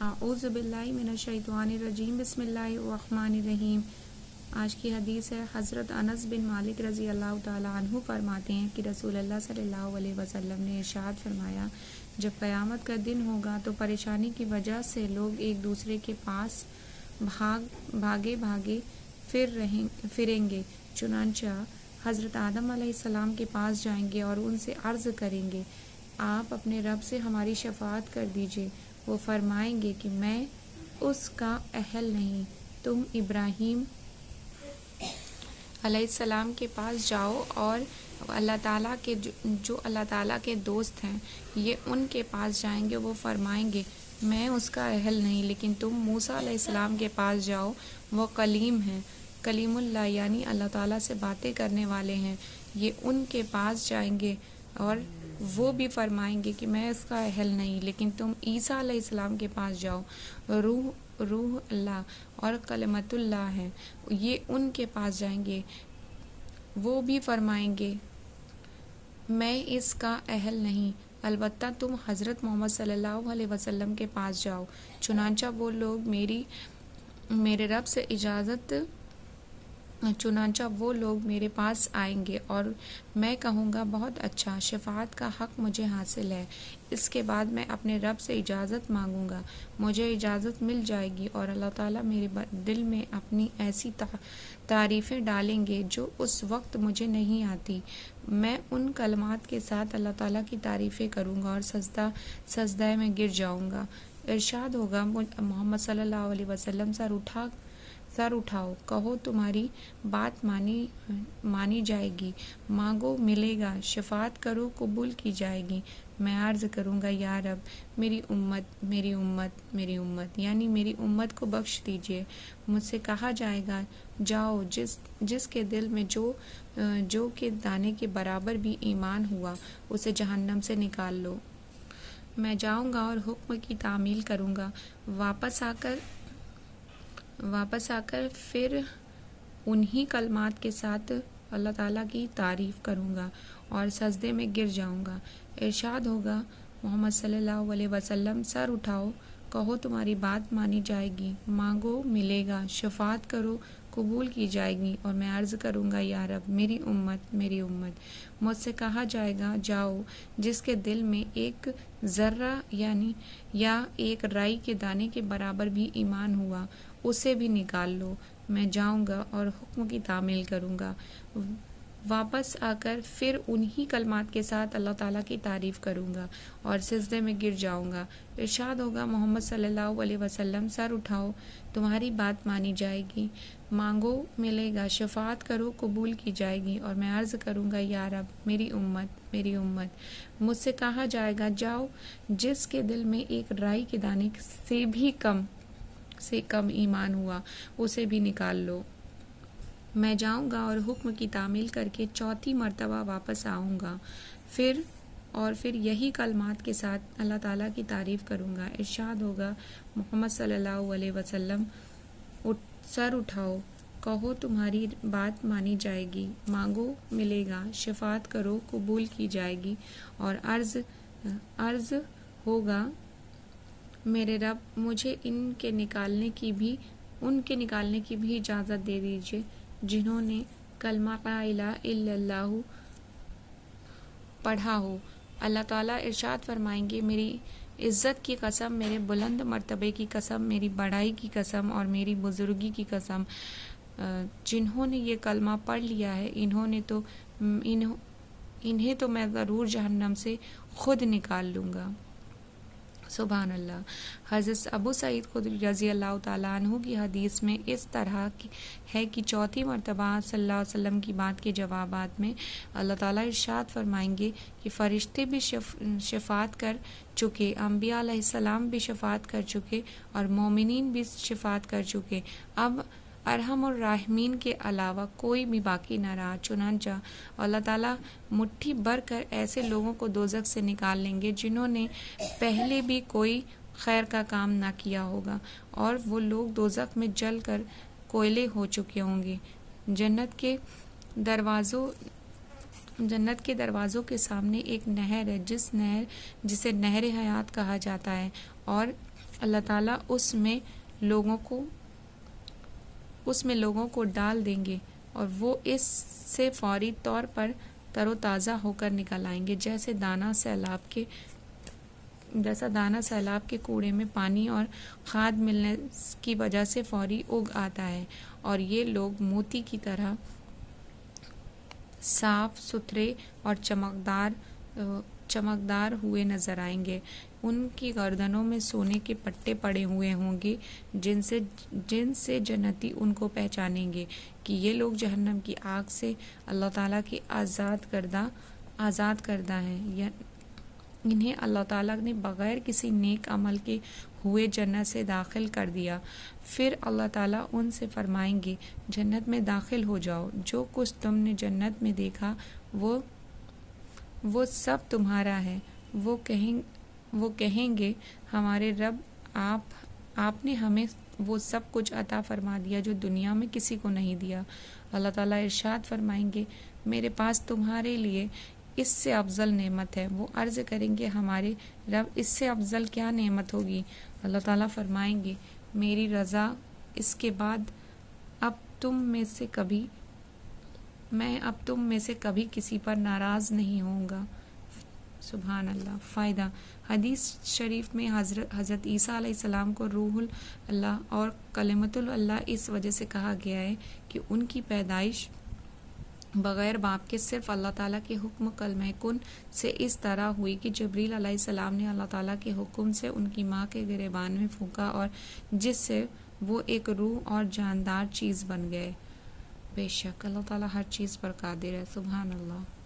اعوذ باللہ من الشیطان الرجیم بسم اللہ الرحمن الرحیم۔ آج کی حدیث ہے، حضرت انس بن مالک رضی اللہ تعالیٰ عنہ فرماتے ہیں کہ رسول اللہ صلی اللہ علیہ وسلم نے ارشاد فرمایا، جب قیامت کا دن ہوگا تو پریشانی کی وجہ سے لوگ ایک دوسرے کے پاس بھاگے پھریں گے، چنانچہ حضرت آدم علیہ السلام کے پاس جائیں گے اور ان سے عرض کریں گے، آپ اپنے رب سے ہماری شفاعت کر دیجئے۔ وہ فرمائیں گے کہ میں اس کا اہل نہیں، تم ابراہیم علیہ السلام کے پاس جاؤ اور اللہ تعالیٰ کے جو اللہ تعالیٰ کے دوست ہیں یہ ان کے پاس جائیں گے، وہ فرمائیں گے میں اس کا اہل نہیں، لیکن تم موسیٰ علیہ السلام کے پاس جاؤ، وہ کلیم ہیں، کلیم اللہ یعنی اللہ تعالیٰ سے باتیں کرنے والے ہیں، یہ ان کے پاس جائیں گے اور وہ بھی فرمائیں گے کہ میں اس کا اہل نہیں، لیکن تم عیسیٰ علیہ السلام کے پاس جاؤ، روح اللہ اور کلمت اللہ ہے، یہ ان کے پاس جائیں گے، وہ بھی فرمائیں گے میں اس کا اہل نہیں، البتہ تم حضرت محمد صلی اللہ علیہ وسلم کے پاس جاؤ، چنانچہ وہ لوگ میرے پاس آئیں گے اور میں کہوں گا بہت اچھا، شفاعت کا حق مجھے حاصل ہے، اس کے بعد میں اپنے رب سے اجازت مانگوں گا، مجھے اجازت مل جائے گی اور اللہ تعالیٰ میرے دل میں اپنی ایسی تعریفیں ڈالیں گے جو اس وقت مجھے نہیں آتی، میں ان کلمات کے ساتھ اللہ تعالیٰ کی تعریفیں کروں گا اور سجدہ میں گر جاؤں گا، ارشاد ہوگا محمد صلی اللہ علیہ وسلم سر اٹھاؤ، کہو تمہاری بات مانی جائے گی، مانگو ملے گا، شفاعت کرو قبول کی جائے گی، میں عرض کروں گا یا رب میری امت یعنی میری امت کو بخش دیجئے، مجھ سے کہا جائے گا جاؤ جس کے دل میں جو کہ دانے کے برابر بھی ایمان ہوا اسے جہنم سے نکال لو، میں جاؤں گا اور حکم کی تعمیل کروں گا، واپس آ کر پھر انہی کلمات کے ساتھ اللہ تعالیٰ کی تعریف کروں گا اور سجدے میں گر جاؤں گا، ارشاد ہوگا محمد صلی اللہ علیہ وسلم سر اٹھاؤ، کہو تمہاری بات مانی جائے گی، مانگو ملے گا، شفاعت کرو قبول کی جائے گی، اور میں عرض کروں گا یا رب میری امت مجھ سے کہا جائے گا جاؤ جس کے دل میں ایک ذرہ یا ایک رائی کے دانے کے برابر بھی ایمان ہوا اسے بھی نکال لو، میں جاؤں گا اور حکم کی تعمیل کروں گا، واپس آ کر پھر انہی کلمات کے ساتھ اللہ تعالیٰ کی تعریف کروں گا اور سجدے میں گر جاؤں گا، ارشاد ہوگا محمد صلی اللہ علیہ وسلم سر اٹھاؤ، تمہاری بات مانی جائے گی، مانگو ملے گا، شفاعت کرو قبول کی جائے گی، اور میں عرض کروں گا یا رب میری امت مجھ سے کہا جائے گا جاؤ جس کے دل میں ایک رائی کے دانے سے بھی کم ایمان ہوا اسے بھی نکال لو، میں جاؤں گا اور حکم کی تعمیل کر کے چوتھی مرتبہ واپس آؤں گا، پھر یہی کلمات کے ساتھ اللہ تعالیٰ کی تعریف کروں گا، ارشاد ہوگا محمد صلی اللہ علیہ وسلم سر اٹھاؤ، کہو تمہاری بات مانی جائے گی، مانگو ملے گا، شفاعت کرو قبول کی جائے گی، اور عرض ہوگا میرے رب مجھے ان کے نکالنے کی بھی اجازت دے دیجئے جنہوں نے کلمہ لا الہ الا اللہ پڑھا ہو، اللہ تعالیٰ ارشاد فرمائیں گے میری عزت کی قسم، میرے بلند مرتبے کی قسم، میری بڑائی کی قسم اور میری بزرگی کی قسم، جنہوں نے یہ کلمہ پڑھ لیا ہے انہیں تو میں ضرور جہنم سے خود نکال لوں گا، سبحان اللہ۔ حضرت ابو سعید خدری رضی اللہ تعالیٰ عنہ کی حدیث میں اس طرح ہے کہ چوتھی مرتبہ صلی اللہ علیہ وسلم کی بات کے جوابات میں اللہ تعالیٰ ارشاد فرمائیں گے کہ فرشتے بھی شفاعت کر چکے، انبیاء علیہ السلام بھی شفاعت کر چکے اور مومنین بھی شفاعت کر چکے، اب ارحم الراحمین کے علاوہ کوئی بھی باقی نہ رہا، چنانچہ اللہ تعالیٰ مٹھی بھر کر ایسے لوگوں کو دوزخ سے نکال لیں گے جنہوں نے پہلے بھی کوئی خیر کا کام نہ کیا ہوگا، اور وہ لوگ دوزخ میں جل کر کوئلے ہو چکے ہوں گے، جنت کے دروازوں کے سامنے ایک نہر ہے جسے نہر حیات کہا جاتا ہے، اور اللہ تعالیٰ اس میں لوگوں کو ڈال دیں گے اور وہ اس سے فوری طور پر تر و تازہ ہو کر نکل آئیں گے، جیسا دانہ سیلاب کے کوڑے میں پانی اور کھاد ملنے کی وجہ سے فوری اگ آتا ہے، اور یہ لوگ موتی کی طرح صاف ستھرے اور چمکدار ہوئے نظر آئیں گے۔ ان کی گردنوں میں سونے کے پٹے پڑے ہوئے ہوں گے جن سے جنتی ان کو پہچانیں گے کہ یہ لوگ جہنم کی آگ سے اللہ تعالیٰ کے آزاد کردہ ہیں۔ انہیں اللہ تعالیٰ نے بغیر کسی نیک عمل کے ہوئے جنت سے داخل کر دیا۔ پھر اللہ تعالیٰ ان سے فرمائیں گے جنت میں داخل ہو جاؤ، جو کچھ تم نے جنت میں دیکھا وہ سب تمہارا ہے۔ وہ کہیں گے ہمارے رب، آپ نے ہمیں وہ سب کچھ عطا فرما دیا جو دنیا میں کسی کو نہیں دیا۔ اللہ تعالیٰ ارشاد فرمائیں گے میرے پاس تمہارے لیے اس سے افضل نعمت ہے۔ وہ عرض کریں گے ہمارے رب، اس سے افضل کیا نعمت ہوگی؟ اللہ تعالیٰ فرمائیں گے میری رضا، اس کے بعد اب تم میں سے کبھی کسی پر ناراض نہیں ہوں گا۔ سبحان اللہ۔ فائدہ: حدیث شریف میں حضرت عیسیٰ علیہ السلام کو روح اللہ اور کلمۃ اللہ اس وجہ سے کہا گیا ہے کہ ان کی پیدائش بغیر باپ کے صرف اللہ تعالیٰ کے حکم کلمہ کن سے اس طرح ہوئی کہ جبریل علیہ السلام نے اللہ تعالیٰ کے حکم سے ان کی ماں کے گریبان میں پھونکا، اور جس سے وہ ایک روح اور جاندار چیز بن گئے۔ بے شک اللہ تعالیٰ ہر چیز پر قادر ہے۔ سبحان اللہ۔